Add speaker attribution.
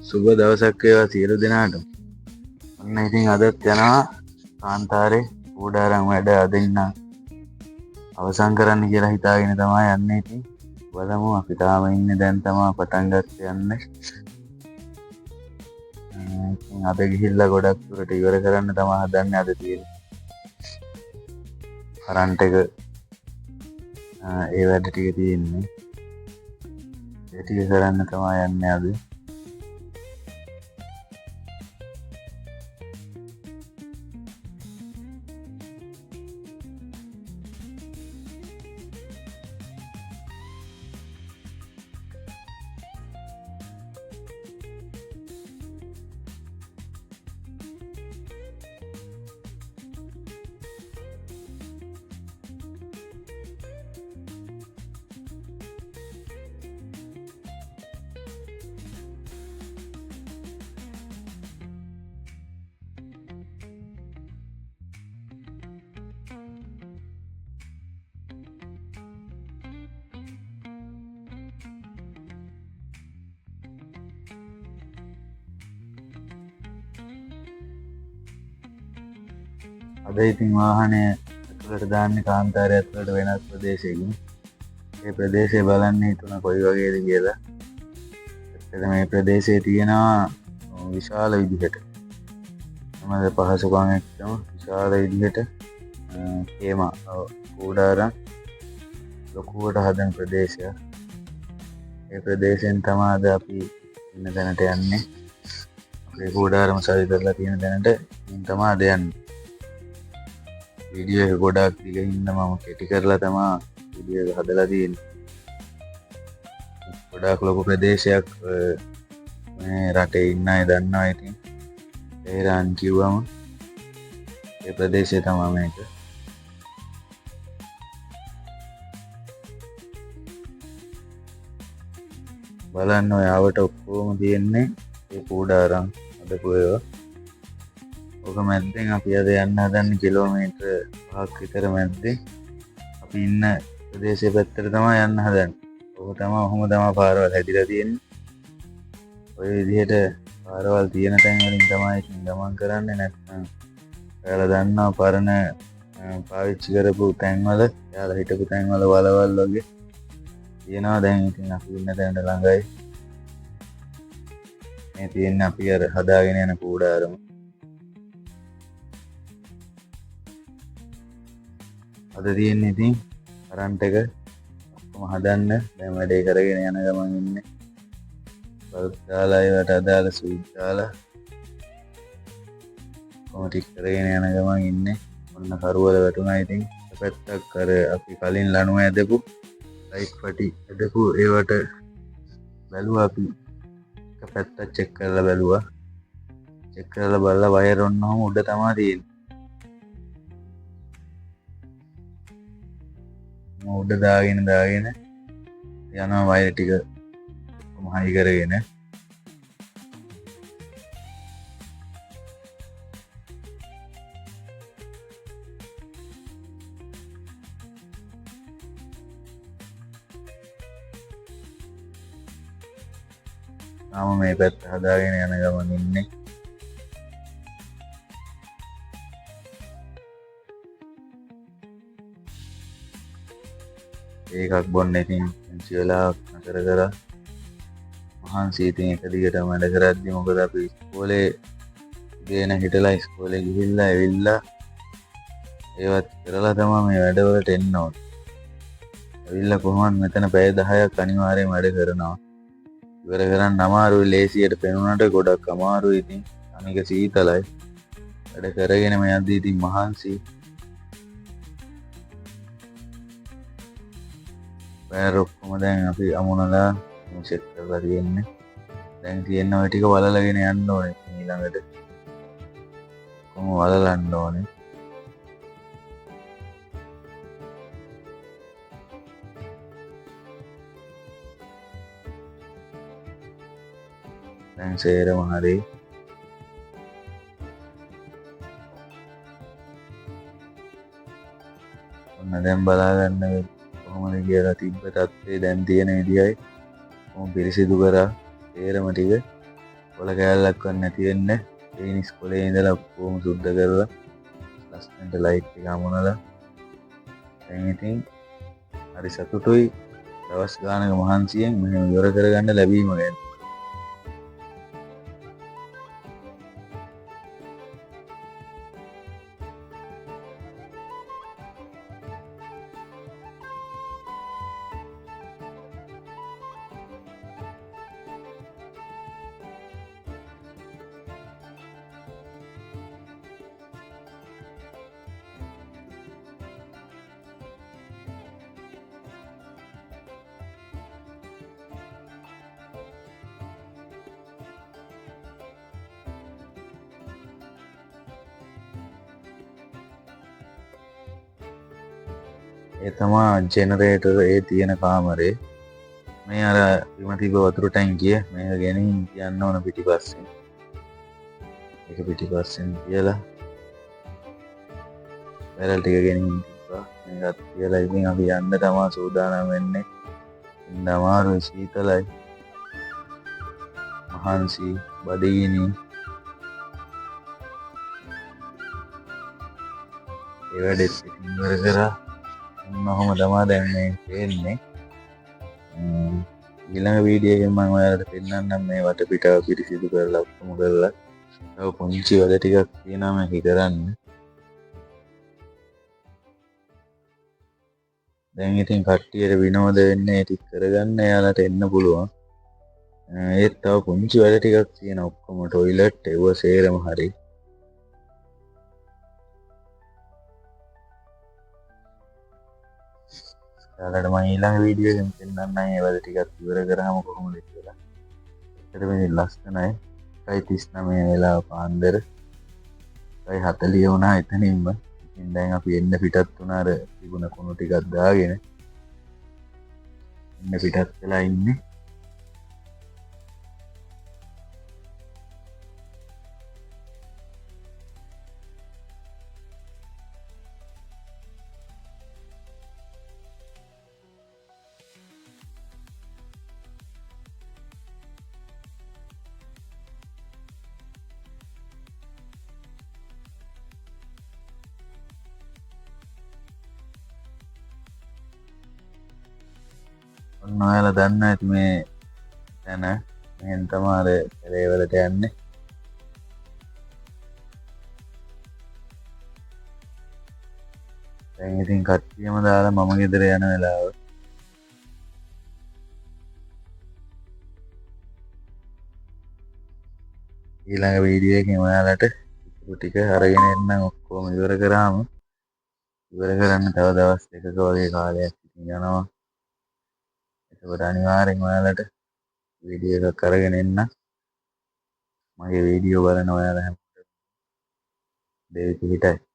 Speaker 1: සුබ දවසක් වේවා සියලු දෙනාටම. ඔන්න ඉතින් අදත් යනවා කාන්තාරේ කූඩාරම් වැඩ අද ඉන්න අවසන් කරන්න කියලා හිතාගෙන තමයි යන්නේ. ඉතින් බලමු අපි තාම ඉන්නේ දැන් තමයි පටන් ගත්තේ යන්න. ඉතින් අද ගිහිල්ලා ගොඩක් දුරට ඉවර කරන්න තමයි හදන්නේ. අද තියෙන කරන්ට් එක ඒ වැඩ ටික තියෙන්නේ. ඒ ටික කරන්න තමයි යන්නේ අද. අද ඉතින් වාහනය ඇතුළට දාන්නේ කාන්තාරය ඇතුළට වෙනස් ප්‍රදේශයකින්. ඒ ප්‍රදේශය බලන්න හිතුණා කොයි වගේද කියලා. ඇත්තට මේ ප්‍රදේශයේ තියෙනවා විශාල විදිහට හැමද පහසුකම් එක්කම විශාල විදිහට තේමා කූඩාරම් ලොකුවට හදන ප්‍රදේශයක්. ඒ ප්‍රදේශයෙන් තමයි අද අපි ඉන්න තැනට යන්නේ. අපේ කූඩාරම සවි කරලා තියෙන තැනට තමයි අද යන්නේ. වීඩියෝ එක ගොඩක් දිගින් මම කෙටි කරලා තමයි වීඩියෝ එක හදලා තියෙන්නේ. ගොඩක් ලොකු ප්‍රදේශයක් මේ රටේ ඉන්න අය දන්නවා. ඉතින් තෙහෙරාන් කිව්වම ඒ ප්‍රදේශය තමයි මේක. බලන්න ඔය ආවට ඔක්කොම තියෙන්නේ ඒ කූඩාරම් හදපු ඒවා. ඔක මැද්දෙන් අපි අද යන්න හදන්නේ කිලෝමීටර් 5ක් විතර මැද්දෙන්. අපි ඉන්න ප්‍රදේශයේ පැත්තට තමයි යන්න හදන්නේ. ඔක තමයි ඔහොම තමයි පාරවල් හැදිලා තියෙන්නේ. ඔය විදිහට පාරවල් තියෙන තැන් වලින් තමයි ඉතින් ගමන් කරන්නේ. නැත්නම් ඔයාලා දන්නවා පරණ පාවිච්චි කරපු තැන්වල, එයාලා හිටපු තැන්වල වලවල් වගේ තියෙනවා. දැන් ඉතින් අපි ඉන්න තැනට ළඟයි මේ තියෙන්නේ අපි අර හදාගෙන යන කූඩාරම. අද තියෙන්නේ ඉතින් කරන්ට් එක ඔක්කොම හදන්න දැන් වැඩේ කරගෙන යන ගමන් ඉන්නේ. බල්බ් දාලා ඒවට අදාළ ස්විච් දාලා කොහොම ටික කරගෙන යන ගමන් ඉන්නේ. ඔන්න කරුවල වැටුණා. ඉතින් පැත්තක් අර අපි කලින් ලණුව ඇදපු ලයිට් පටි ඇදපු ඒවට බැලුවා. අපි එක පැත්තක් චෙක් කරලා බැලුවා. චෙක් කරලා බලලා වයර් ඔන්නම උඩ තමයි තියෙන්නේ. උඩ දාගෙන යනවා වයර් ටික කොහොම හයි කරගෙන. තාම මේ පැත්ත හදාගෙන යන ගමන් ඉන්නේ. ඒකක් බොන්න ඉතින් වෙලාවක් නතර කරා මහන්සි. ඉතින් එක දිගටම වැඩ කරද්දි මොකද අපි ඉස්කෝලේ ගේන හිටලා ඉස්කෝලේ ගිහිල්ලා ඇවිල්ලා ඒවත් කරලා තමයි මේ වැඩවලට එන්න ඕනේ. ඇවිල්ලා කොහොමද මෙතන පැය 10ක් අනිවාර්යයෙන් වැඩ කරනවා. ඉවර කරන්න අමාරුයි. ලේසියට පෙනුනට ගොඩක් අමාරුයි. ඉතින් අනික සීතලයි. වැඩ කරගෙන යද්දී ඉතින් මහන්සි. වයර් ඔක්කොම දැන් අපි අමුණලා සෙට් කරලා තියෙන්නේ. දැන් තියෙන ඔය ටික වලලගෙන යන්න ඕනේ. ඊළඟට කොහොම වලලන්න ඕනේ. දැන් සේරම හරි. ඔන්න දැන් බලාගන්න කොහොමද කියලා තිබ්බ තත්ත්වය දැන් තියෙන විදියයි කොහොම පිරිසිදු කරා තේරම ටික. කොළ කෑල්ලක් වන්න නැති වෙන්න ටේනිස් කොලේ ඉඳලා ඔක්කොම සුද්ධ කරලා ලස්සනට ලයිට් එක හමුනලා දැන් ඉතින් හරි සතුටුයි දවස් ගානක මහන්සියෙන් මෙහෙම ඉවර කරගන්න ලැබීම ගැන. ඒ තමා ජෙනරේටර් ඒ තියෙන කාමරේ. මේ අර බිම තිබ්බ වතුර ටැංකිය මේක ගෙනින් තියන්න ඕන පිටිපස්සෙන්. ඒක පිටිපස්සෙන් තියලා බැරල් ටික ගෙනින් තිබ්බා. මේකත් තියලා ඉතින් අපි යන්න තමා සූදානම් වෙන්නේ. ඉන්න අමාරුයි සීතලයි. මහන්සි බඩගිනි. ඒ වැඩෙත් ඉතින් ඉවර කරා. ඔහොම තමා දැන් මේ පේන්නේ. ඊළඟ වීඩියෝ එකෙන් මම ඔයාලට පෙන්නන්නම් මේ වටපිටාව පිරිසිදු කරලා ඔක්කොම කරලා. තව පුංචි වැඩ ටිකක් තියෙනවා මේක කරන්න. දැන් ඉතින් කට්ටියට විනෝද වෙන්න ඒ ටික කරගන්න එයාලට එන්න පුළුවන්. ඒත් තව පුංචි වැඩ ටිකක් තියෙන ඔක්කොම ටොයිලට් ඒව සේරම හරි. එයාලට මම ඊළඟ වීඩියෝ එකෙන් පෙන්නන්නම් ඒ වැඩ ටිකක් ඉවර කරාම කොහොමද කියලා. ඒකට මේ ලස්සනයි. 1:39 වෙලාව පාන්දර 1:40 වුණා එතනින්ම. ඉතින් දැන් අපි එන්න පිටත් වුණා අර තිබුණ කුණු ටිකක් දාගෙන. එන්න පිටත් වෙලා ඉන්නේ. ඔන්න ඔයාලා දන්න ඇති මේ තැන මෙහෙන් තමයි අර කැලේ වලට යන්නේ. දැන් ඉතින් කට්ටියම දාලා මම ගෙදර යන වෙලාව. ඊළඟ වීඩියෝ එකෙන් ඔයාලට ටික අරගෙන එන්නම් ඔක්කොම ඉවර කරාම ඉවර කරන්න තව දවස් දෙකක වගේ කාලයක් ඉතින් යනවා. ඒකට අනිවාර්යෙන් ඔයාලට වීඩියෝ එකක් අරගෙන එන්න. මගේ වීඩියෝ බලන ඔයාලා හැමෝටම දෙවි පිහිටයි.